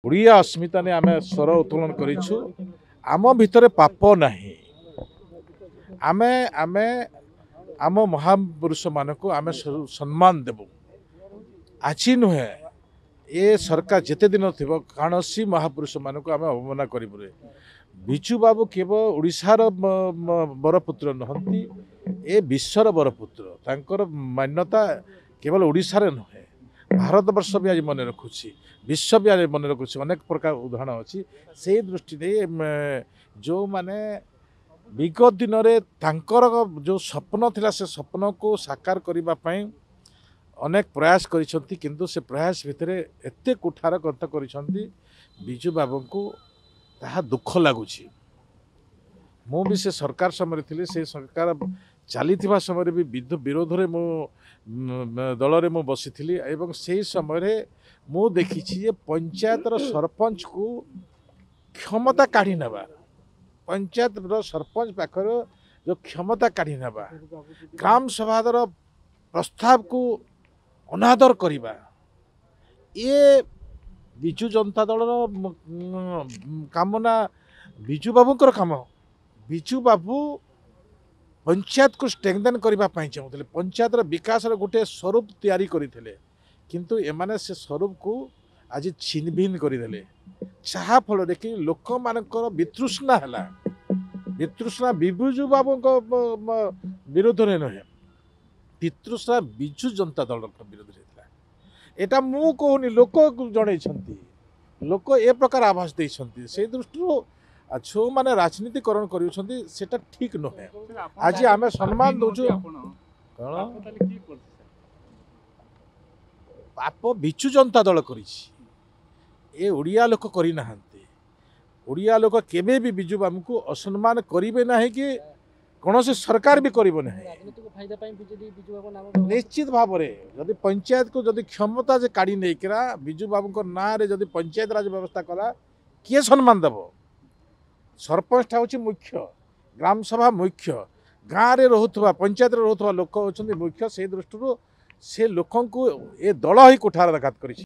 ओडिया अस्मिता ने आम स्वर उत्तोलन करिछु आम भितर पाप नहीं आमे आमे आम महापुरुष मानक आम सम्मान देबु आज नुहे ए सरकार जेते दिन थी कौनसी महापुरुष मानक आम अवमानना करूँ बिजू बाबू केवल ओडिशार बरपुत्र नहंती ए विश्वर बरपुत्र तांकर मान्यता केवल ओडिशार नुहे भारत वर्ष भी आज मन रखुच्छी विश्व भी आज मन रखुच्छी अनेक प्रकार उदाहरण अच्छी से दृष्टि जो माने विगत दिन में जो स्वप्न थिला से स्वप्न को साकार करने अनेक प्रयास करिसंती किंतु से प्रयास भितर एते कुठार कथ करिसंती बिजू बाबू को ताहा दुख लगुच मु भी से सरकार समय थी से सरकार चली समय भी विरोध में मो दल में मु बसी एवं से समय मु देखी पंचायतर सरपंच को क्षमता काढ़ी नवा पंचायत सरपंच पाखर जो क्षमता काढ़ी नवा ग्राम सभार प्रस्ताव को अनादर करवा ये बिजू जनता दल काम ना बिजू बाबूंकर काम बिजू बाबू पंचायत को स्ट्रेंथन करने चाहते पंचायत विकास गोटे स्वरूप तैयारी करते किंतु एमाने से स्वरूप को आज छिन भिन करदे जहा फल कि लोक मानकर वितृष्णा है वितृष्णा बिजू बाबू विरोध में नुहे वितृष्णा बिजू जनता दल विरोध एटा मु कहूनी लोक जन लोक ए प्रकार आभास देते से दृष्टि जो माने राजनीतिकरण करा ठीक नुहे आज आम सम्मान दौचु पाप बिजू जनता दल कर ओडिया लोक करना ओडिया लोक केबे भी बिजू बाबू को असम्मान करेंगे ना कि कौन से सरकार भी करिबो नहीं निश्चित भाव में जदि पंचायत को जदि क्षमता से काढ़ी नहीं बिजू बाबू ना रे जदि पंचायत राज व्यवस्था कला किए सम्मान देव सरपंच हूँ मुख्य ग्राम सभा मुख्य गाँव में रोथुवा पंचायत रोथुवा लोक होचंदी मुख्य से दृष्टि से लोक को ए दल ही कुठार आघात करिछि।